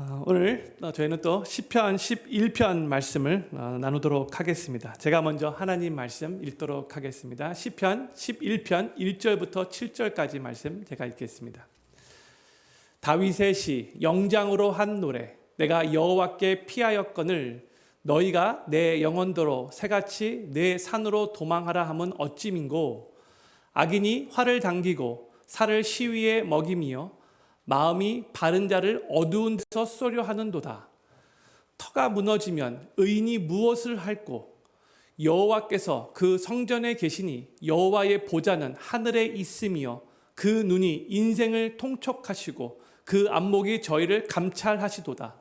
오늘 저희는 또 시편 11편 말씀을 나누도록 하겠습니다. 제가 먼저 하나님 말씀 읽도록 하겠습니다. 시편 11편 1절부터 7절까지 말씀 제가 읽겠습니다. 다윗의 시 영장으로 한 노래. 내가 여호와께 피하였거늘 너희가 내 영혼도로 새같이 내 산으로 도망하라 함은 어찌민고. 악인이 활을 당기고 살을 시위에 먹이며 마음이 바른 자를 어두운 데서 쏘려 하는도다. 터가 무너지면 의인이 무엇을 할꼬. 여호와께서 그 성전에 계시니 여호와의 보좌는 하늘에 있으며 그 눈이 인생을 통촉하시고 그 안목이 저희를 감찰하시도다.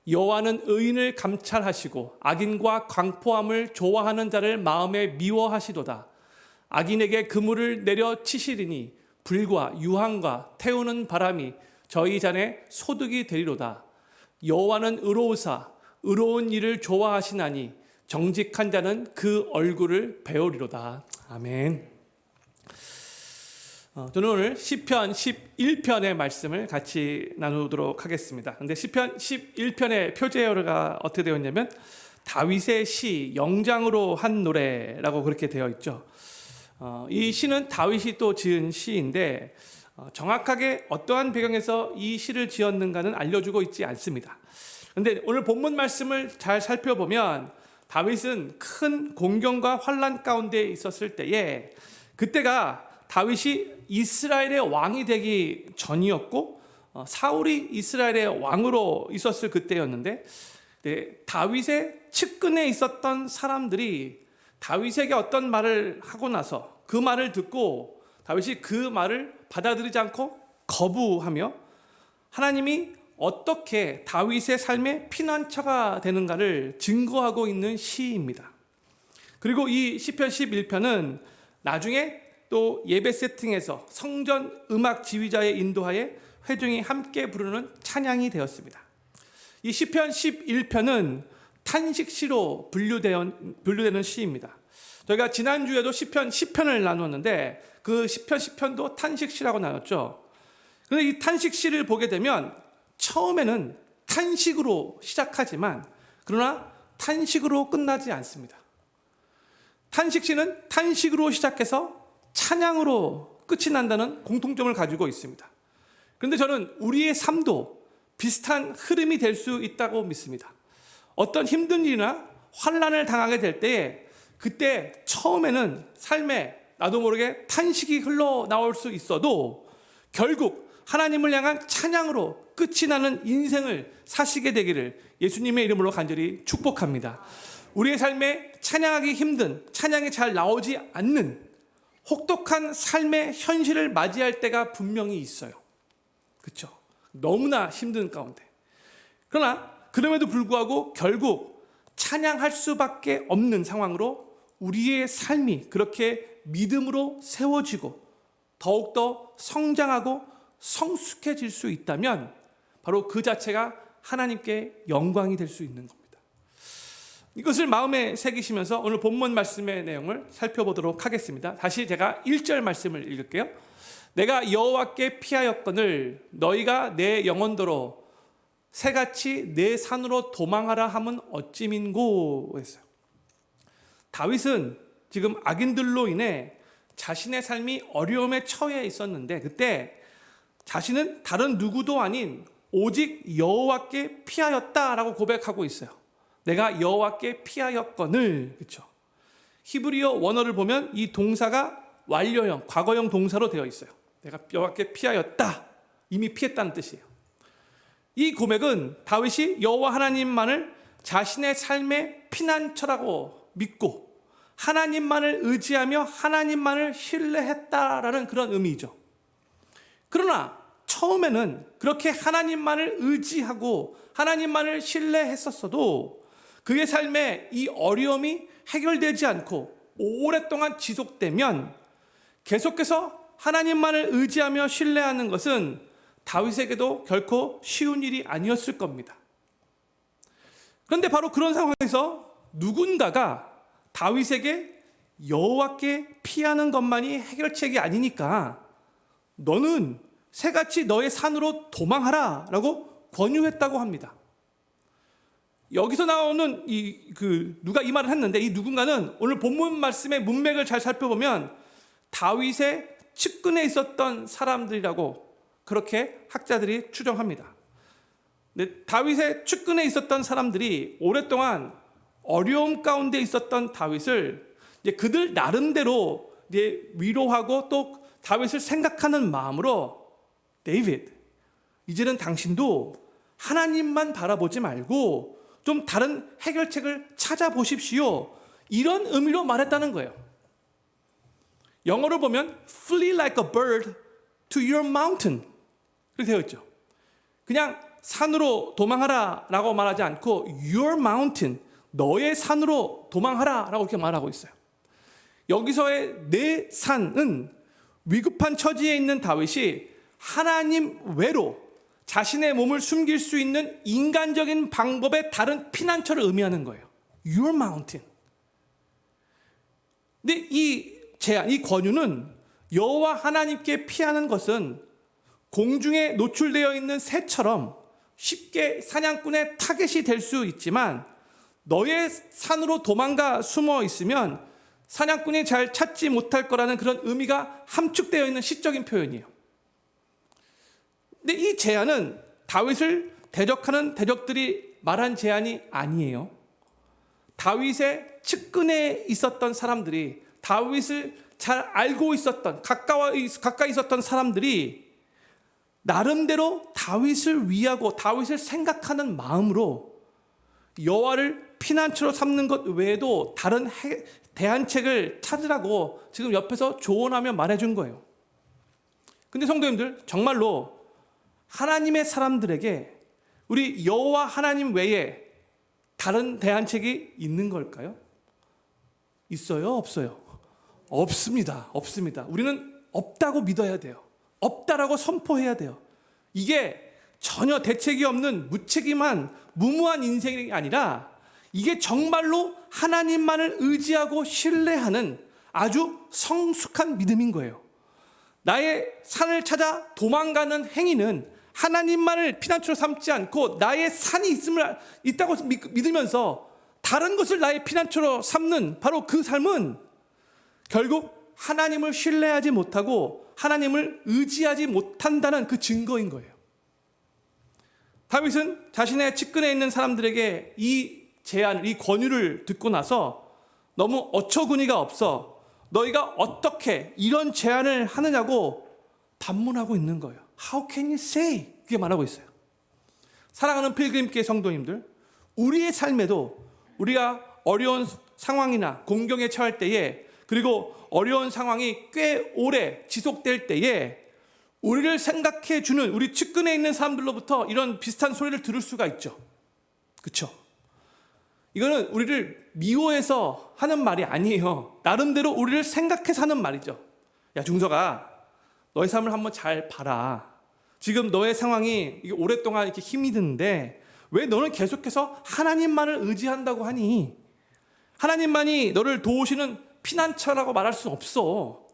여호와는 의인을 감찰하시고 악인과 광포함을 좋아하는 자를 마음에 미워하시도다. 악인에게 그물을 내려 치시리니 불과 유황과 태우는 바람이 저희 잔에 소득이 되리로다. 여호와는 의로우사 의로운 일을 좋아하시나니 정직한 자는 그 얼굴을 배우리로다. 아멘. 저는 오늘 시편 11편의 말씀을 같이 나누도록 하겠습니다. 근데 시편 11편의 표제어가 어떻게 되어 있냐면 다윗의 시 영장으로 한 노래라고 그렇게 되어 있죠. 이 시는 다윗이 또 지은 시인데 정확하게 어떠한 배경에서 이 시를 지었는가는 알려주고 있지 않습니다. 그런데 오늘 본문 말씀을 잘 살펴보면 다윗은 큰 공경과 환난 가운데 있었을 때에 그때가 다윗이 이스라엘의 왕이 되기 전이었고 사울이 이스라엘의 왕으로 있었을 그때였는데 다윗의 측근에 있었던 사람들이 다윗에게 어떤 말을 하고 나서 그 말을 듣고 다윗이 그 말을 받아들이지 않고 거부하며 하나님이 어떻게 다윗의 삶의 피난처가 되는가를 증거하고 있는 시입니다. 그리고 이 시편 11편은 나중에 또 예배 세팅에서 성전 음악 지휘자의 인도하에 회중이 함께 부르는 찬양이 되었습니다. 이 시편 11편은 탄식시로 분류되는 시입니다. 저희가 지난주에도 시편 10편을 나눴는데 그 시편 10편도 탄식시라고 나눴죠. 그런데 이 탄식시를 보게 되면 처음에는 탄식으로 시작하지만 그러나 탄식으로 끝나지 않습니다. 탄식시는 탄식으로 시작해서 찬양으로 끝이 난다는 공통점을 가지고 있습니다. 그런데 저는 우리의 삶도 비슷한 흐름이 될 수 있다고 믿습니다. 어떤 힘든 일이나 환난을 당하게 될 때에 그때 처음에는 삶에 나도 모르게 탄식이 흘러나올 수 있어도 결국 하나님을 향한 찬양으로 끝이 나는 인생을 사시게 되기를 예수님의 이름으로 간절히 축복합니다. 우리의 삶에 찬양하기 힘든, 찬양이 잘 나오지 않는 혹독한 삶의 현실을 맞이할 때가 분명히 있어요. 그렇죠? 너무나 힘든 가운데. 그러나 그럼에도 불구하고 결국 찬양할 수밖에 없는 상황으로 우리의 삶이 그렇게 믿음으로 세워지고 더욱더 성장하고 성숙해질 수 있다면 바로 그 자체가 하나님께 영광이 될 수 있는 겁니다. 이것을 마음에 새기시면서 오늘 본문 말씀의 내용을 살펴보도록 하겠습니다. 다시 제가 1절 말씀을 읽을게요. 내가 여호와께 피하였거늘 너희가 내 영혼도로 새같이 내 산으로 도망하라 함은 어찌민고 했어요. 다윗은 지금 악인들로 인해 자신의 삶이 어려움에 처해 있었는데 그때 자신은 다른 누구도 아닌 오직 여호와께 피하였다라고 고백하고 있어요. 내가 여호와께 피하였거늘. 그렇죠? 히브리어 원어를 보면 이 동사가 완료형, 과거형 동사로 되어 있어요. 내가 여호와께 피하였다. 이미 피했다는 뜻이에요. 이 고백은 다윗이 여호와 하나님만을 자신의 삶의 피난처라고 믿고 하나님만을 의지하며 하나님만을 신뢰했다라는 그런 의미죠. 그러나 처음에는 그렇게 하나님만을 의지하고 하나님만을 신뢰했었어도 그의 삶에 이 어려움이 해결되지 않고 오랫동안 지속되면 계속해서 하나님만을 의지하며 신뢰하는 것은 다윗에게도 결코 쉬운 일이 아니었을 겁니다. 그런데 바로 그런 상황에서 누군가가 다윗에게 여호와께 피하는 것만이 해결책이 아니니까 너는 새같이 너의 산으로 도망하라 라고 권유했다고 합니다. 여기서 나오는 누가 이 말을 했는데, 이 누군가는 오늘 본문 말씀의 문맥을 잘 살펴보면 다윗의 측근에 있었던 사람들이라고 그렇게 학자들이 추정합니다. 근데 다윗의 측근에 있었던 사람들이 오랫동안 어려움 가운데 있었던 다윗을 이제 그들 나름대로 이제 위로하고 또 다윗을 생각하는 마음으로, 데이빗, 이제는 당신도 하나님만 바라보지 말고 좀 다른 해결책을 찾아보십시오, 이런 의미로 말했다는 거예요. 영어로 보면 Flee like a bird to your mountain, 그렇게 되어 있죠. 그냥 산으로 도망하라 라고 말하지 않고 your mountain, 너의 산으로 도망하라 라고 이렇게 말하고 있어요. 여기서의 내 산은 위급한 처지에 있는 다윗이 하나님 외로 자신의 몸을 숨길 수 있는 인간적인 방법의 다른 피난처를 의미하는 거예요. Your mountain. 근데 이 제안, 이 권유는 여호와 하나님께 피하는 것은 공중에 노출되어 있는 새처럼 쉽게 사냥꾼의 타겟이 될 수 있지만, 너의 산으로 도망가 숨어 있으면 사냥꾼이 잘 찾지 못할 거라는 그런 의미가 함축되어 있는 시적인 표현이에요. 근데 이 제안은 다윗을 대적하는 대적들이 말한 제안이 아니에요. 다윗의 측근에 있었던 사람들이, 다윗을 잘 알고 있었던, 가까이 있었던 사람들이 나름대로 다윗을 위하고 다윗을 생각하는 마음으로 여호와를 피난처로 삼는 것 외에도 다른 대안책을 찾으라고 지금 옆에서 조언하며 말해준 거예요. 근데 성도님들, 정말로 하나님의 사람들에게 우리 여호와 하나님 외에 다른 대안책이 있는 걸까요? 있어요? 없어요? 없습니다. 없습니다. 우리는 없다고 믿어야 돼요. 없다라고 선포해야 돼요. 이게 전혀 대책이 없는 무책임한 무모한 인생이 아니라, 이게 정말로 하나님만을 의지하고 신뢰하는 아주 성숙한 믿음인 거예요. 나의 산을 찾아 도망가는 행위는 하나님만을 피난처로 삼지 않고 나의 산이 있다고 믿으면서 다른 것을 나의 피난처로 삼는 바로 그 삶은 결국 하나님을 신뢰하지 못하고 하나님을 의지하지 못한다는 그 증거인 거예요. 다윗은 자신의 측근에 있는 사람들에게 이 제안을, 이 권유를 듣고 나서 너무 어처구니가 없어 너희가 어떻게 이런 제안을 하느냐고 반문하고 있는 거예요. How can you say? 그게 말하고 있어요. 사랑하는 필그림교회 성도님들, 우리의 삶에도 우리가 어려운 상황이나 공경에 처할 때에, 그리고 어려운 상황이 꽤 오래 지속될 때에 우리를 생각해 주는 우리 측근에 있는 사람들로부터 이런 비슷한 소리를 들을 수가 있죠. 그렇죠? 이거는 우리를 미워해서 하는 말이 아니에요. 나름대로 우리를 생각해서 하는 말이죠. 야, 중서가, 너의 삶을 한번 잘 봐라. 지금 너의 상황이 이게 오랫동안 이렇게 힘이 드는데 왜 너는 계속해서 하나님만을 의지한다고 하니? 하나님만이 너를 도우시는 피난처라고 말할 수 없어.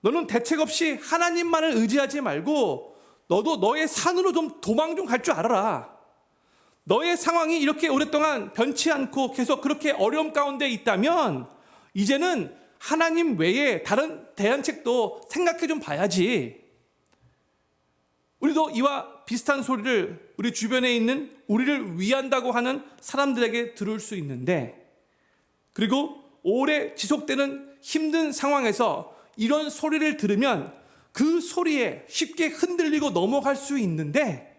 너는 대책 없이 하나님만을 의지하지 말고 너도 너의 산으로 좀 도망 좀 갈 줄 알아라. 너의 상황이 이렇게 오랫동안 변치 않고 계속 그렇게 어려움 가운데 있다면 이제는 하나님 외에 다른 대안책도 생각해 좀 봐야지. 우리도 이와 비슷한 소리를 우리 주변에 있는 우리를 위한다고 하는 사람들에게 들을 수 있는데, 그리고 오래 지속되는 힘든 상황에서 이런 소리를 들으면 그 소리에 쉽게 흔들리고 넘어갈 수 있는데,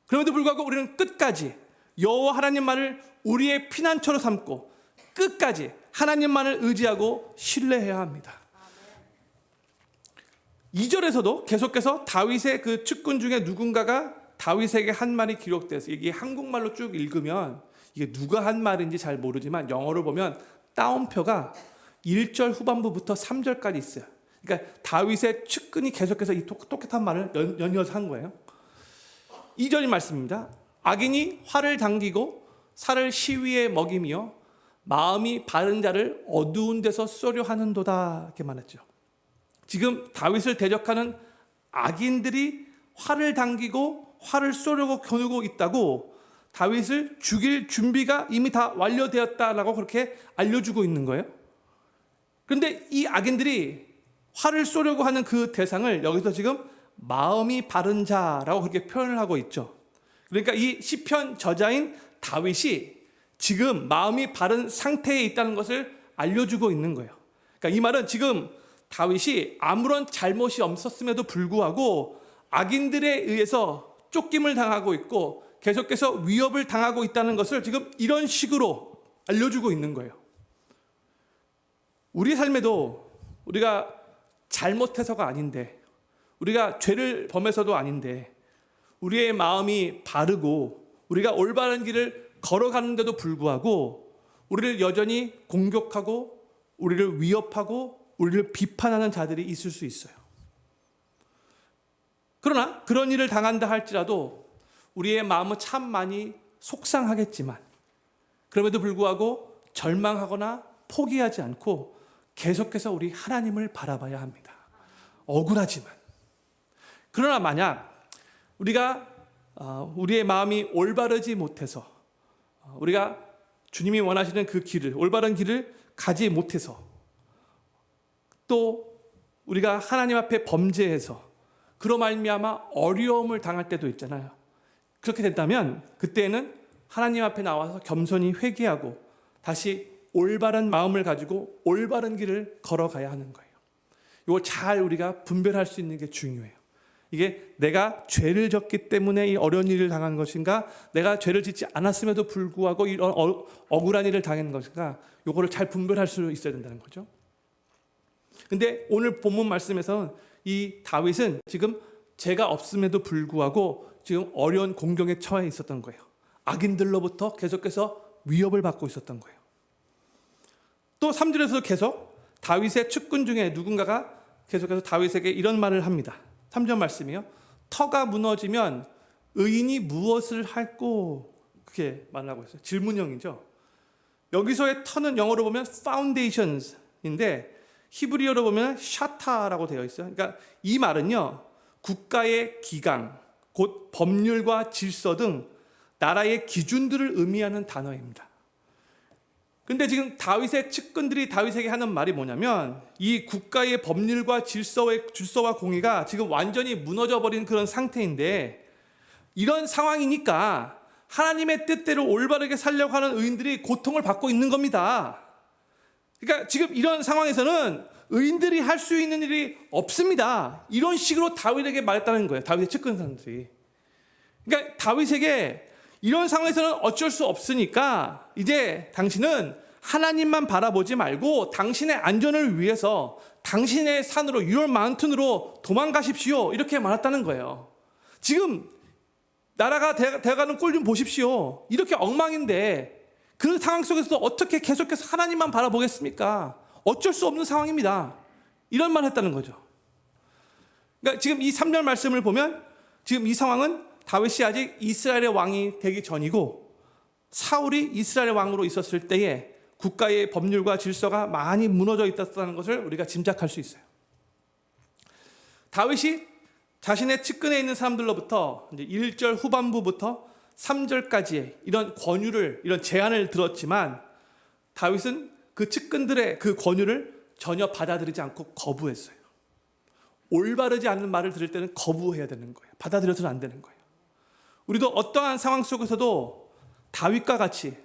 그럼에도 불구하고 우리는 끝까지 여호와 하나님만을 우리의 피난처로 삼고 끝까지 하나님만을 의지하고 신뢰해야 합니다. 2절에서도 계속해서 다윗의 그 측근 중에 누군가가 다윗에게 한 말이 기록되어 있어요. 이게 한국말로 쭉 읽으면 이게 누가 한 말인지 잘 모르지만 영어로 보면 따옴표가 1절 후반부부터 3절까지 있어요. 그러니까 다윗의 측근이 계속해서 이 똑똑한 말을 연이어서 한 거예요. 2절의 말씀입니다. 악인이 활을 당기고 살을 시위에 먹이며 마음이 바른 자를 어두운 데서 쏘려 하는도다, 이렇게 말했죠. 지금 다윗을 대적하는 악인들이 활을 당기고 활을 쏘려고 겨누고 있다고 다윗을 죽일 준비가 이미 다 완료되었다라고 그렇게 알려주고 있는 거예요. 그런데 이 악인들이 활을 쏘려고 하는 그 대상을 여기서 지금 마음이 바른 자라고 그렇게 표현을 하고 있죠. 그러니까 이 시편 저자인 다윗이 지금 마음이 바른 상태에 있다는 것을 알려주고 있는 거예요. 그러니까 이 말은 지금 다윗이 아무런 잘못이 없었음에도 불구하고 악인들에 의해서 쫓김을 당하고 있고 계속해서 위협을 당하고 있다는 것을 지금 이런 식으로 알려주고 있는 거예요. 우리 삶에도 우리가 잘못해서가 아닌데, 우리가 죄를 범해서도 아닌데, 우리의 마음이 바르고 우리가 올바른 길을 걸어가는데도 불구하고 우리를 여전히 공격하고 우리를 위협하고 우리를 비판하는 자들이 있을 수 있어요. 그러나 그런 일을 당한다 할지라도 우리의 마음은 참 많이 속상하겠지만 그럼에도 불구하고 절망하거나 포기하지 않고 계속해서 우리 하나님을 바라봐야 합니다. 억울하지만. 그러나 만약 우리가 우리의 마음이 올바르지 못해서 우리가 주님이 원하시는 그 길을, 올바른 길을 가지 못해서 또 우리가 하나님 앞에 범죄해서 그로 말미암아 어려움을 당할 때도 있잖아요. 그렇게 된다면 그때는 하나님 앞에 나와서 겸손히 회개하고 다시 올바른 마음을 가지고 올바른 길을 걸어가야 하는 거예요. 이거 잘 우리가 분별할 수 있는 게 중요해요. 이게 내가 죄를 졌기 때문에 이 어려운 일을 당한 것인가, 내가 죄를 짓지 않았음에도 불구하고 이런 억울한 일을 당한 것인가, 이거를 잘 분별할 수 있어야 된다는 거죠. 근데 오늘 본문 말씀에서는 이 다윗은 지금 죄가 없음에도 불구하고 지금 어려운 공경에 처해 있었던 거예요. 악인들로부터 계속해서 위협을 받고 있었던 거예요. 또 3절에서 계속 다윗의 측근 중에 누군가가 계속해서 다윗에게 이런 말을 합니다. 3절 말씀이요. 터가 무너지면 의인이 무엇을 할꼬? 그렇게 말을 하고 있어요. 질문형이죠. 여기서의 터는 영어로 보면 foundations인데 히브리어로 보면 샤타라고 되어 있어요. 그러니까 이 말은요, 국가의 기강, 곧 법률과 질서 등 나라의 기준들을 의미하는 단어입니다. 근데 지금 다윗의 측근들이 다윗에게 하는 말이 뭐냐면 이 국가의 법률과 질서와 공의가 지금 완전히 무너져버린 그런 상태인데 이런 상황이니까 하나님의 뜻대로 올바르게 살려고 하는 의인들이 고통을 받고 있는 겁니다. 그러니까 지금 이런 상황에서는 의인들이 할 수 있는 일이 없습니다. 이런 식으로 다윗에게 말했다는 거예요. 다윗의 측근 사람들이. 그러니까 다윗에게 이런 상황에서는 어쩔 수 없으니까 이제 당신은 하나님만 바라보지 말고 당신의 안전을 위해서 당신의 산으로 your mountain으로 도망가십시오. 이렇게 말했다는 거예요. 지금 나라가 돼가는 꼴 좀 보십시오. 이렇게 엉망인데 그 상황 속에서도 어떻게 계속해서 하나님만 바라보겠습니까? 어쩔 수 없는 상황입니다. 이런 말 했다는 거죠. 그러니까 지금 이 3절 말씀을 보면 지금 이 상황은 다윗이 아직 이스라엘의 왕이 되기 전이고 사울이 이스라엘 왕으로 있었을 때에 국가의 법률과 질서가 많이 무너져 있었다는 것을 우리가 짐작할 수 있어요. 다윗이 자신의 측근에 있는 사람들로부터 이제 1절 후반부부터 3절까지의 이런 권유를, 이런 제안을 들었지만 다윗은 그 측근들의 그 권유를 전혀 받아들이지 않고 거부했어요. 올바르지 않는 말을 들을 때는 거부해야 되는 거예요. 받아들여서는 안 되는 거예요. 우리도 어떠한 상황 속에서도 다윗과 같이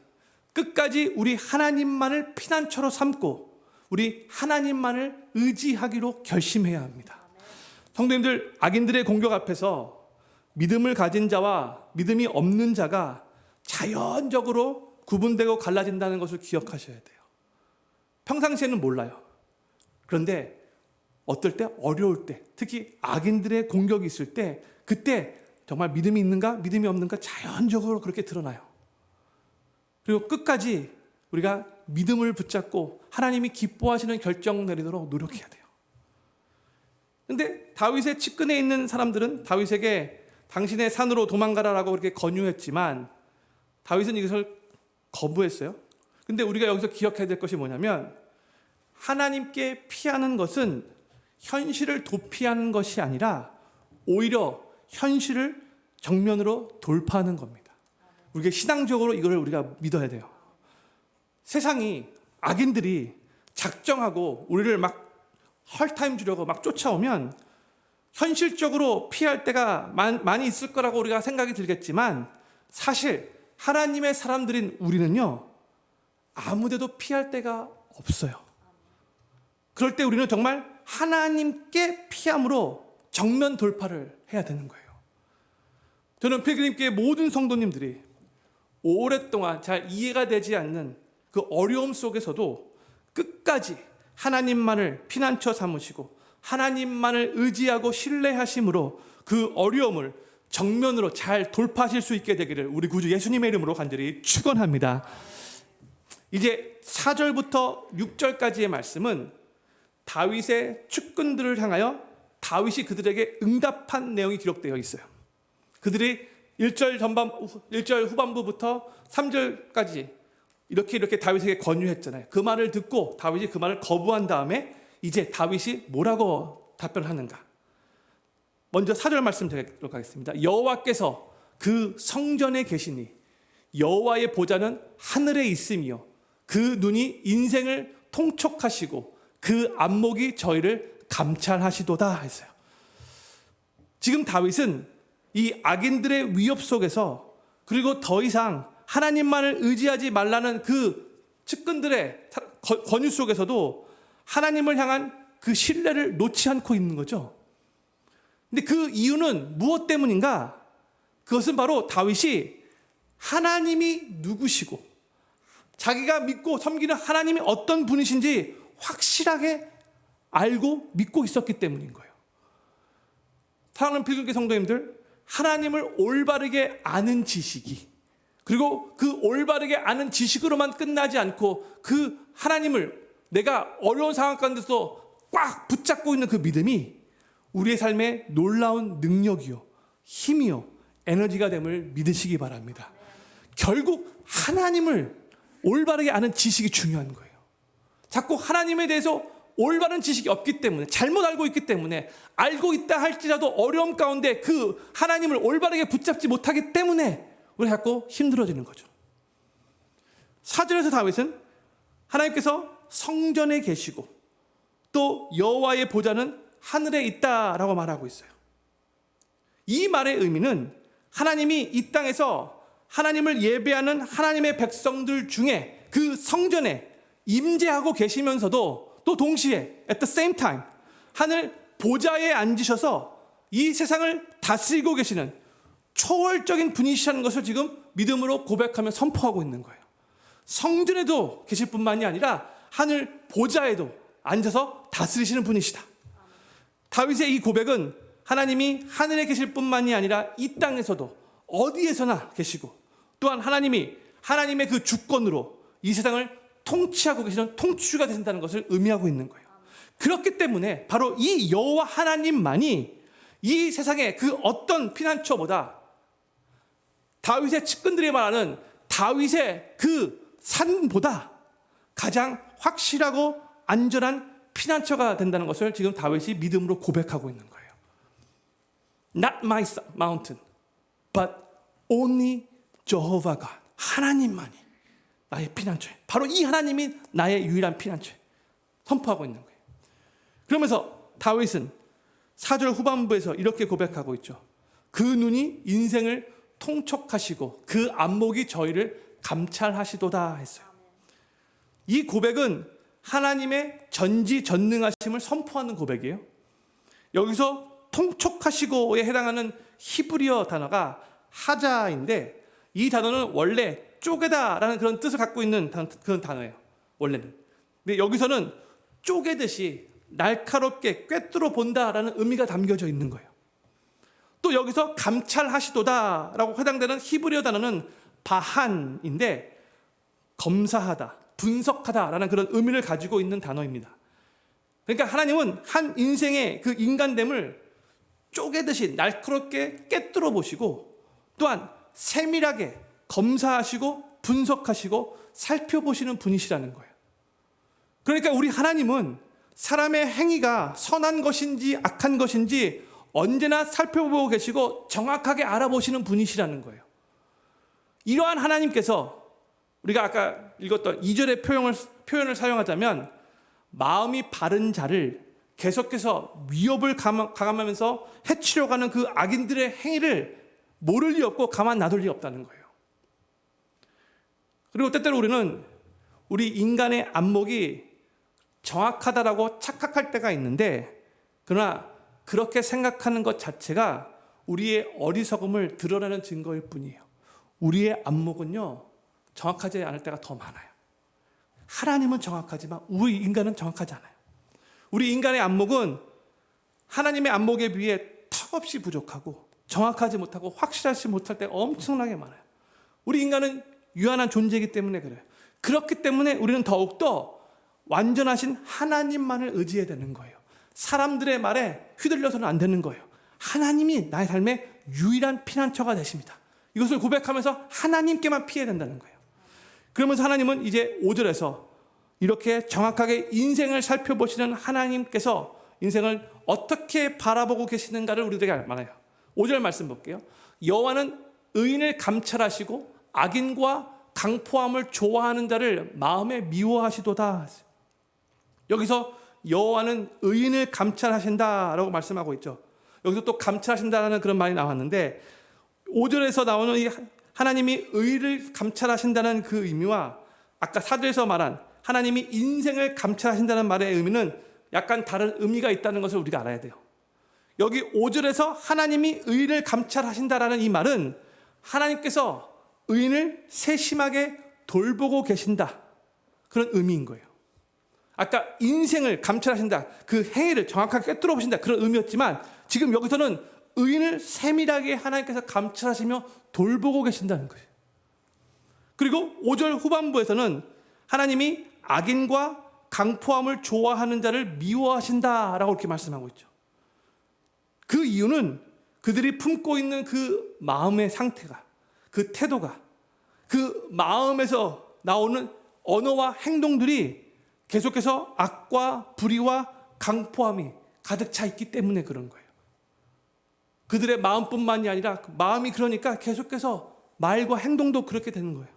끝까지 우리 하나님만을 피난처로 삼고 우리 하나님만을 의지하기로 결심해야 합니다. 성도님들, 악인들의 공격 앞에서 믿음을 가진 자와 믿음이 없는 자가 자연적으로 구분되고 갈라진다는 것을 기억하셔야 돼요. 평상시에는 몰라요. 그런데 어떨 때, 어려울 때, 특히 악인들의 공격이 있을 때 그때 정말 믿음이 있는가 믿음이 없는가 자연적으로 그렇게 드러나요. 그리고 끝까지 우리가 믿음을 붙잡고 하나님이 기뻐하시는 결정 내리도록 노력해야 돼요. 그런데 다윗의 측근에 있는 사람들은 다윗에게 당신의 산으로 도망가라라고 그렇게 권유했지만 다윗은 이것을 거부했어요. 근데 우리가 여기서 기억해야 될 것이 뭐냐면 하나님께 피하는 것은 현실을 도피하는 것이 아니라 오히려 현실을 정면으로 돌파하는 겁니다. 우리가 신앙적으로 이걸 우리가 믿어야 돼요. 세상이 악인들이 작정하고 우리를 막 헐타임 주려고 막 쫓아오면 현실적으로 피할 때가 많이 있을 거라고 우리가 생각이 들겠지만 사실 하나님의 사람들인 우리는요 아무데도 피할 데가 없어요. 그럴 때 우리는 정말 하나님께 피함으로 정면 돌파를 해야 되는 거예요. 저는 필그림교회 모든 성도님들이 오랫동안 잘 이해가 되지 않는 그 어려움 속에서도 끝까지 하나님만을 피난처 삼으시고 하나님만을 의지하고 신뢰하심으로 그 어려움을 정면으로 잘 돌파하실 수 있게 되기를 우리 구주 예수님의 이름으로 간절히 축원합니다. 이제 4절부터 6절까지의 말씀은 다윗의 측근들을 향하여 다윗이 그들에게 응답한 내용이 기록되어 있어요. 그들이 1절 후반부부터 3절까지 이렇게 다윗에게 권유했잖아요. 그 말을 듣고 다윗이 그 말을 거부한 다음에 이제 다윗이 뭐라고 답변하는가. 먼저 4절 말씀 드리도록 하겠습니다. 여호와께서 그 성전에 계시니 여호와의 보좌는 하늘에 있으며 그 눈이 인생을 통촉하시고 그 안목이 저희를 감찰하시도다 했어요. 지금 다윗은 이 악인들의 위협 속에서 그리고 더 이상 하나님만을 의지하지 말라는 그 측근들의 권유 속에서도 하나님을 향한 그 신뢰를 놓지 않고 있는 거죠. 근데 그 이유는 무엇 때문인가? 그것은 바로 다윗이 하나님이 누구시고 자기가 믿고 섬기는 하나님이 어떤 분이신지 확실하게 알고 믿고 있었기 때문인 거예요. 사랑하는 필그림 성도님들, 하나님을 올바르게 아는 지식이 그리고 그 올바르게 아는 지식으로만 끝나지 않고 그 하나님을 내가 어려운 상황 가운데서 꽉 붙잡고 있는 그 믿음이 우리의 삶에 놀라운 능력이요 힘이요 에너지가 됨을 믿으시기 바랍니다. 결국 하나님을 올바르게 아는 지식이 중요한 거예요. 자꾸 하나님에 대해서 올바른 지식이 없기 때문에 잘못 알고 있기 때문에 알고 있다 할지라도 어려움 가운데 그 하나님을 올바르게 붙잡지 못하기 때문에 우리 자꾸 힘들어지는 거죠. 4절에서 다윗은 하나님께서 성전에 계시고 또 여호와의 보좌는 하늘에 있다라고 말하고 있어요. 이 말의 의미는 하나님이 이 땅에서 하나님을 예배하는 하나님의 백성들 중에 그 성전에 임재하고 계시면서도 또 동시에 at the same time 하늘 보좌에 앉으셔서 이 세상을 다스리고 계시는 초월적인 분이시라는 것을 지금 믿음으로 고백하며 선포하고 있는 거예요. 성전에도 계실 뿐만이 아니라 하늘 보좌에도 앉아서 다스리시는 분이시다. 다윗의 이 고백은 하나님이 하늘에 계실 뿐만이 아니라 이 땅에서도 어디에서나 계시고 또한 하나님이 하나님의 그 주권으로 이 세상을 통치하고 계시는 통치주가 되신다는 것을 의미하고 있는 거예요. 그렇기 때문에 바로 이 여호와 하나님만이 이 세상의 그 어떤 피난처보다 다윗의 측근들이 말하는 다윗의 그 산보다 가장 확실하고 안전한 피난처가 된다는 것을 지금 다윗이 믿음으로 고백하고 있는 거예요. Not my mountain, but only Jehovah God. 하나님만이 나의 피난처예요. 바로 이 하나님이 나의 유일한 피난처예요. 선포하고 있는 거예요. 그러면서 다윗은 4절 후반부에서 이렇게 고백하고 있죠. 그 눈이 인생을 통촉하시고 그 안목이 저희를 감찰하시도다 했어요. 이 고백은 하나님의 전지전능하심을 선포하는 고백이에요. 여기서 통촉하시고에 해당하는 히브리어 단어가 하자인데 이 단어는 원래 쪼개다라는 그런 뜻을 갖고 있는 그런 단어예요. 원래는. 근데 여기서는 쪼개듯이 날카롭게 꿰뚫어 본다라는 의미가 담겨져 있는 거예요. 또 여기서 감찰하시도다라고 해당되는 히브리어 단어는 바한인데 검사하다, 분석하다라는 그런 의미를 가지고 있는 단어입니다. 그러니까 하나님은 한 인생의 그 인간됨을 쪼개듯이 날카롭게 꿰뚫어 보시고 또한 세밀하게 검사하시고 분석하시고 살펴보시는 분이시라는 거예요. 그러니까 우리 하나님은 사람의 행위가 선한 것인지 악한 것인지 언제나 살펴보고 계시고 정확하게 알아보시는 분이시라는 거예요. 이러한 하나님께서 우리가 아까 읽었던 2절의 표현을 사용하자면 마음이 바른 자를 계속해서 위협을 가감하면서 해치려고 하는 그 악인들의 행위를 모를 리 없고 가만 놔둘 리 없다는 거예요. 그리고 때때로 우리는 우리 인간의 안목이 정확하다라고 착각할 때가 있는데, 그러나 그렇게 생각하는 것 자체가 우리의 어리석음을 드러내는 증거일 뿐이에요. 우리의 안목은요, 정확하지 않을 때가 더 많아요. 하나님은 정확하지만 우리 인간은 정확하지 않아요. 우리 인간의 안목은 하나님의 안목에 비해 턱없이 부족하고 정확하지 못하고 확실하지 못할 때가 엄청나게 많아요. 우리 인간은 유한한 존재이기 때문에 그래요. 그렇기 때문에 우리는 더욱더 완전하신 하나님만을 의지해야 되는 거예요. 사람들의 말에 휘둘려서는 안 되는 거예요. 하나님이 나의 삶의 유일한 피난처가 되십니다. 이것을 고백하면서 하나님께만 피해야 된다는 거예요. 그러면서 하나님은 이제 5절에서 이렇게 정확하게 인생을 살펴보시는 하나님께서 인생을 어떻게 바라보고 계시는가를 우리들에게 말해요. 5절 말씀 볼게요. 여호와는 의인을 감찰하시고 악인과 강포함을 좋아하는 자를 마음에 미워하시도다. 여기서 여호와는 의인을 감찰하신다라고 말씀하고 있죠. 여기서 또 감찰하신다라는 그런 말이 나왔는데 5절에서 나오는 이 하나님이 의를 감찰하신다는 그 의미와 아까 4절에서 말한 하나님이 인생을 감찰하신다는 말의 의미는 약간 다른 의미가 있다는 것을 우리가 알아야 돼요. 여기 5절에서 하나님이 의를 감찰하신다라는 이 말은 하나님께서 의인을 세심하게 돌보고 계신다, 그런 의미인 거예요. 아까 인생을 감찰하신다, 그 행위를 정확하게 꿰뚫어 보신다, 그런 의미였지만 지금 여기서는 의인을 세밀하게 하나님께서 감찰하시며 돌보고 계신다는 거예요. 그리고 5절 후반부에서는 하나님이 악인과 강포함을 좋아하는 자를 미워하신다라고 이렇게 말씀하고 있죠. 그 이유는 그들이 품고 있는 그 마음의 상태가, 그 태도가, 그 마음에서 나오는 언어와 행동들이 계속해서 악과 불의와 강포함이 가득 차 있기 때문에 그런 거예요. 그들의 마음뿐만이 아니라 마음이 그러니까 계속해서 말과 행동도 그렇게 되는 거예요.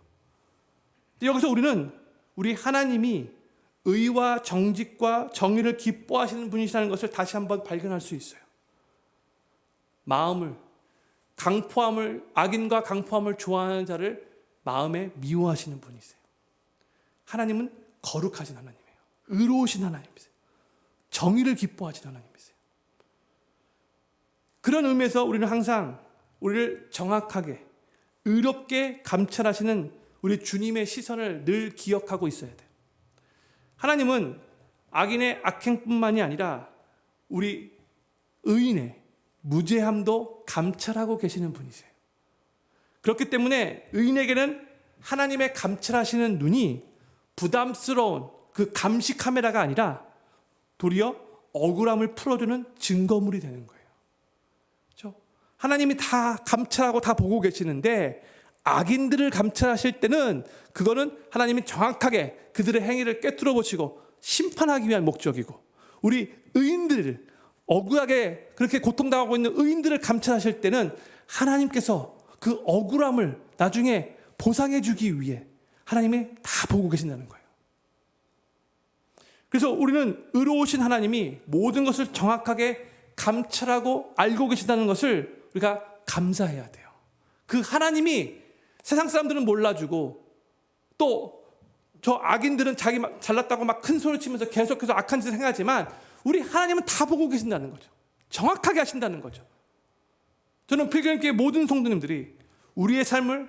여기서 우리는 우리 하나님이 의와 정직과 정의를 기뻐하시는 분이시라는 것을 다시 한번 발견할 수 있어요. 마음을, 악인과 강포함을 좋아하는 자를 마음에 미워하시는 분이세요. 하나님은 거룩하신 하나님이에요. 의로우신 하나님이세요. 정의를 기뻐하시는 하나님이세요. 그런 의미에서 우리는 항상 우리를 정확하게 의롭게 감찰하시는 우리 주님의 시선을 늘 기억하고 있어야 돼요. 하나님은 악인의 악행뿐만이 아니라 우리 의인의 무죄함도 감찰하고 계시는 분이세요. 그렇기 때문에 의인에게는 하나님의 감찰하시는 눈이 부담스러운 그 감시 카메라가 아니라 도리어 억울함을 풀어주는 증거물이 되는 거예요. 그렇죠? 하나님이 다 감찰하고 다 보고 계시는데 악인들을 감찰하실 때는 그거는 하나님이 정확하게 그들의 행위를 꿰뚫어 보시고 심판하기 위한 목적이고, 우리 의인들을 억울하게 그렇게 고통당하고 있는 의인들을 감찰하실 때는 하나님께서 그 억울함을 나중에 보상해 주기 위해 하나님이 다 보고 계신다는 거예요. 그래서 우리는 의로우신 하나님이 모든 것을 정확하게 감찰하고 알고 계신다는 것을 우리가 감사해야 돼요. 그 하나님이 세상 사람들은 몰라주고 또 저 악인들은 자기 잘났다고 막 큰 소리 치면서 계속해서 악한 짓을 행하지만 우리 하나님은 다 보고 계신다는 거죠. 정확하게 하신다는 거죠. 저는 필경교회 모든 성도님들이 우리의 삶을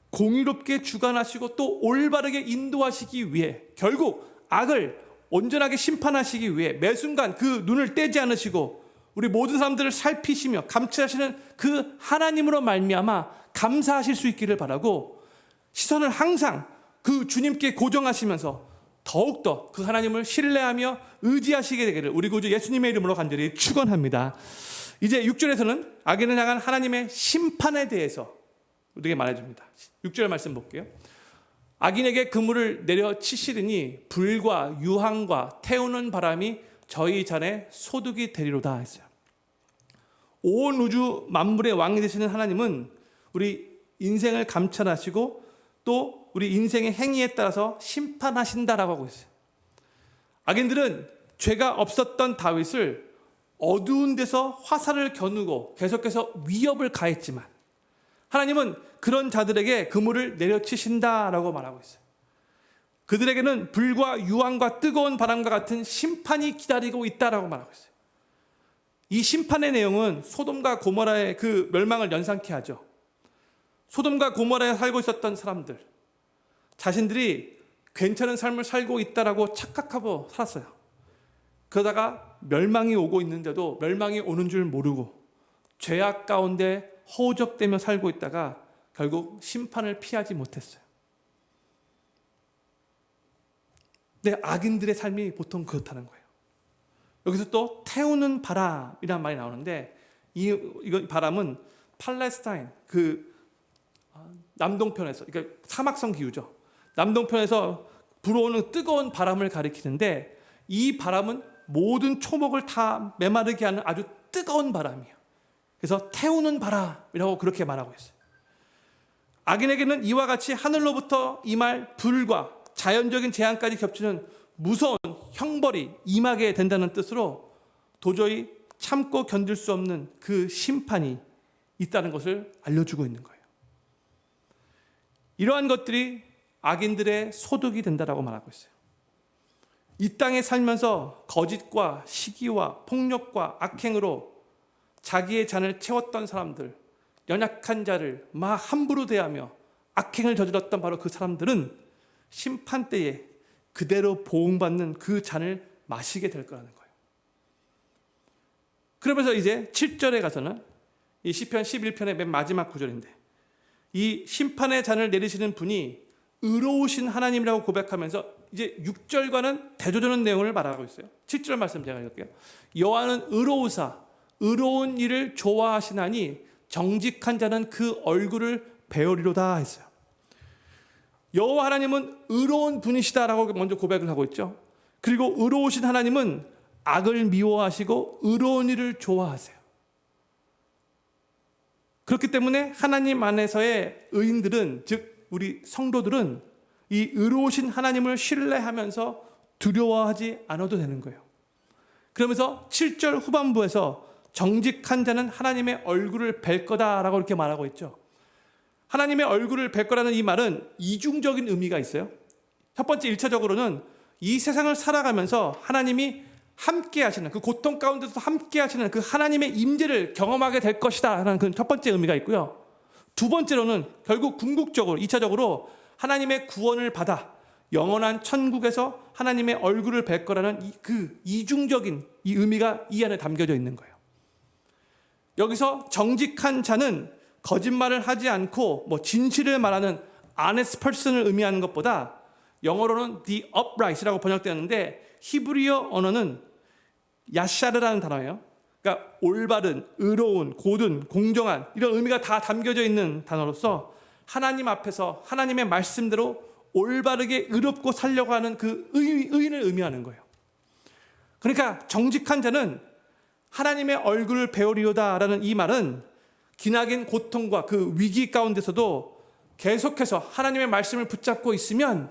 공의롭게 주관하시고 또 올바르게 인도하시기 위해 결국 악을 온전하게 심판하시기 위해 매 순간 그 눈을 떼지 않으시고 우리 모든 사람들을 살피시며 감찰하시는 그 하나님으로 말미암아 감사하실 수 있기를 바라고, 시선을 항상 그 주님께 고정하시면서 더욱더 그 하나님을 신뢰하며 의지하시게 되기를 우리 구주 예수님의 이름으로 간절히 축원합니다. 이제 6절에서는 악인을 향한 하나님의 심판에 대해서 우리에게 말해줍니다. 6절 말씀 볼게요. 악인에게 그물을 내려 치시리니 불과 유황과 태우는 바람이 저희 잔에 소득이 되리로다 했어요. 온 우주 만물의 왕이 되시는 하나님은 우리 인생을 감찰하시고 또 우리 인생의 행위에 따라서 심판하신다라고 하고 있어요. 악인들은 죄가 없었던 다윗을 어두운 데서 화살을 겨누고 계속해서 위협을 가했지만 하나님은 그런 자들에게 그물을 내려치신다라고 말하고 있어요. 그들에게는 불과 유황과 뜨거운 바람과 같은 심판이 기다리고 있다라고 말하고 있어요. 이 심판의 내용은 소돔과 고모라의 그 멸망을 연상케 하죠. 소돔과 고모라에 살고 있었던 사람들, 자신들이 괜찮은 삶을 살고 있다라고 착각하고 살았어요. 그러다가 멸망이 오고 있는데도 멸망이 오는 줄 모르고 죄악 가운데 허우적대며 살고 있다가 결국 심판을 피하지 못했어요. 근데 악인들의 삶이 보통 그렇다는 거예요. 여기서 또 태우는 바람이란 말이 나오는데 이거 바람은 팔레스타인 그 남동편에서, 그러니까 사막성 기후죠. 남동편에서 불어오는 뜨거운 바람을 가리키는데 이 바람은 모든 초목을 다 메마르게 하는 아주 뜨거운 바람이에요. 그래서 태우는 바람이라고 그렇게 말하고 있어요. 악인에게는 이와 같이 하늘로부터 임할 불과 자연적인 재앙까지 겹치는 무서운 형벌이 임하게 된다는 뜻으로 도저히 참고 견딜 수 없는 그 심판이 있다는 것을 알려주고 있는 거예요. 이러한 것들이 악인들의 소득이 된다라고 말하고 있어요. 이 땅에 살면서 거짓과 시기와 폭력과 악행으로 자기의 잔을 채웠던 사람들, 연약한 자를 막 함부로 대하며 악행을 저질렀던 바로 그 사람들은 심판 때에 그대로 보응받는 그 잔을 마시게 될 거라는 거예요. 그러면서 이제 7절에 가서는 이 시편 11편의 맨 마지막 구절인데 이 심판의 잔을 내리시는 분이 의로우신 하나님이라고 고백하면서 이제 6절과는 대조되는 내용을 말하고 있어요. 7절 말씀 제가 읽을게요. 여호와는 의로우사 의로운 일을 좋아하시나니 정직한 자는 그 얼굴을 배우리로다 했어요. 여호와 하나님은 의로운 분이시다라고 먼저 고백을 하고 있죠. 그리고 의로우신 하나님은 악을 미워하시고 의로운 일을 좋아하세요. 그렇기 때문에 하나님 안에서의 의인들은, 즉 우리 성도들은 이 의로우신 하나님을 신뢰하면서 두려워하지 않아도 되는 거예요. 그러면서 7절 후반부에서 정직한 자는 하나님의 얼굴을 뵐 거다라고 이렇게 말하고 있죠. 하나님의 얼굴을 뵐 거라는 이 말은 이중적인 의미가 있어요. 첫 번째 1차적으로는 이 세상을 살아가면서 하나님이 함께 하시는, 그 고통 가운데서 함께 하시는 그 하나님의 임재를 경험하게 될 것이다 라는 그 첫 번째 의미가 있고요. 두 번째로는 결국 궁극적으로 2차적으로 하나님의 구원을 받아 영원한 천국에서 하나님의 얼굴을 뵐 거라는 그 이중적인 이 의미가 이 안에 담겨져 있는 거예요. 여기서 정직한 자는 거짓말을 하지 않고 진실을 말하는 honest person을 의미하는 것보다 영어로는 the upright이라고 번역되는데 히브리어 언어는 야샤르라는 단어예요. 그러니까 올바른, 의로운, 고든, 공정한 이런 의미가 다 담겨져 있는 단어로서 하나님 앞에서 하나님의 말씀대로 올바르게 의롭고 살려고 하는 그 의인을 의미하는 거예요. 그러니까 정직한 자는 하나님의 얼굴을 배우리로다라는 이 말은 기나긴 고통과 그 위기 가운데서도 계속해서 하나님의 말씀을 붙잡고 있으면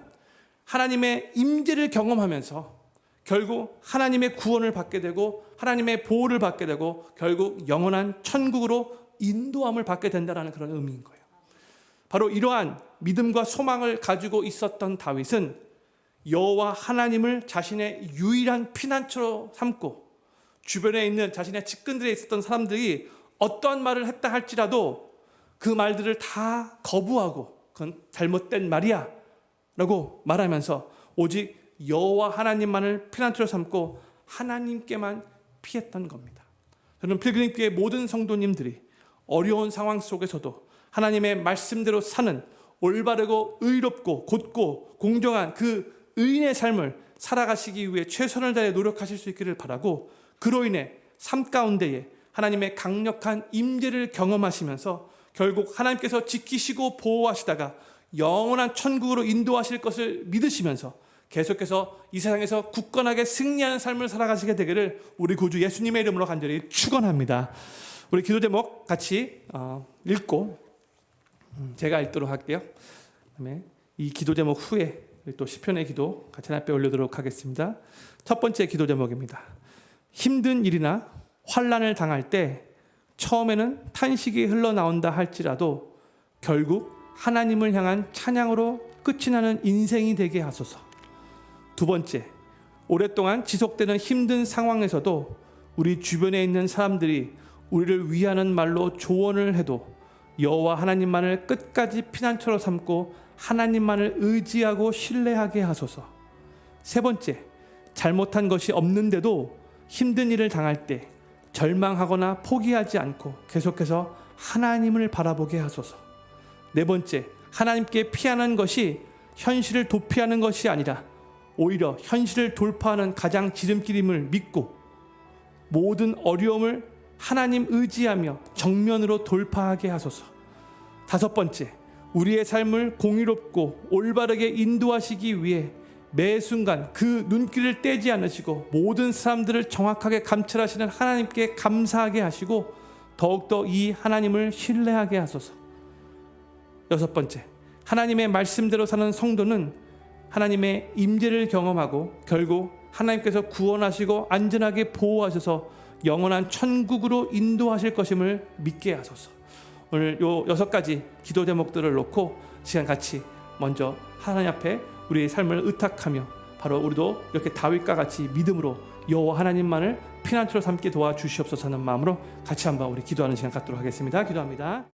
하나님의 임재를 경험하면서 결국 하나님의 구원을 받게 되고 하나님의 보호를 받게 되고 결국 영원한 천국으로 인도함을 받게 된다는 그런 의미인 거예요. 바로 이러한 믿음과 소망을 가지고 있었던 다윗은 여호와 하나님을 자신의 유일한 피난처로 삼고 주변에 있는 자신의 측근들에 있었던 사람들이 어떠한 말을 했다 할지라도 그 말들을 다 거부하고 그건 잘못된 말이야 라고 말하면서 오직 여호와 하나님만을 피난처로 삼고 하나님께만 피했던 겁니다. 저는 필그림교회 모든 성도님들이 어려운 상황 속에서도 하나님의 말씀대로 사는 올바르고 의롭고 곧고 공정한 그 의인의 삶을 살아가시기 위해 최선을 다해 노력하실 수 있기를 바라고 그로 인해 삶 가운데에 하나님의 강력한 임재를 경험하시면서 결국 하나님께서 지키시고 보호하시다가 영원한 천국으로 인도하실 것을 믿으시면서 계속해서 이 세상에서 굳건하게 승리하는 삶을 살아가시게 되기를 우리 구주 예수님의 이름으로 간절히 축원합니다. 우리 기도 제목 같이 읽고 제가 읽도록 할게요. 그다음에 이 기도 제목 후에 또 시편의 기도 같이 하나님 앞에 올리도록 하겠습니다. 첫 번째 기도 제목입니다. 힘든 일이나 환난을 당할 때 처음에는 탄식이 흘러나온다 할지라도 결국 하나님을 향한 찬양으로 끝이 나는 인생이 되게 하소서. 두 번째, 오랫동안 지속되는 힘든 상황에서도 우리 주변에 있는 사람들이 우리를 위하는 말로 조언을 해도 여호와 하나님만을 끝까지 피난처로 삼고 하나님만을 의지하고 신뢰하게 하소서. 세 번째, 잘못한 것이 없는데도 힘든 일을 당할 때 절망하거나 포기하지 않고 계속해서 하나님을 바라보게 하소서. 네 번째, 하나님께 피하는 것이 현실을 도피하는 것이 아니라 오히려 현실을 돌파하는 가장 지름길임을 믿고 모든 어려움을 하나님 의지하며 정면으로 돌파하게 하소서. 다섯 번째, 우리의 삶을 공의롭고 올바르게 인도하시기 위해 매 순간 그 눈길을 떼지 않으시고 모든 사람들을 정확하게 감찰하시는 하나님께 감사하게 하시고 더욱더 이 하나님을 신뢰하게 하소서. 여섯 번째, 하나님의 말씀대로 사는 성도는 하나님의 임재를 경험하고 결국 하나님께서 구원하시고 안전하게 보호하셔서 영원한 천국으로 인도하실 것임을 믿게 하소서. 오늘 요 6가지 기도 제목들을 놓고 시간 같이 먼저 하나님 앞에 우리의 삶을 의탁하며 바로 우리도 이렇게 다윗과 같이 믿음으로 여호와 하나님만을 피난처로 삼게 도와주시옵소서 하는 마음으로 같이 한번 우리 기도하는 시간 갖도록 하겠습니다. 기도합니다.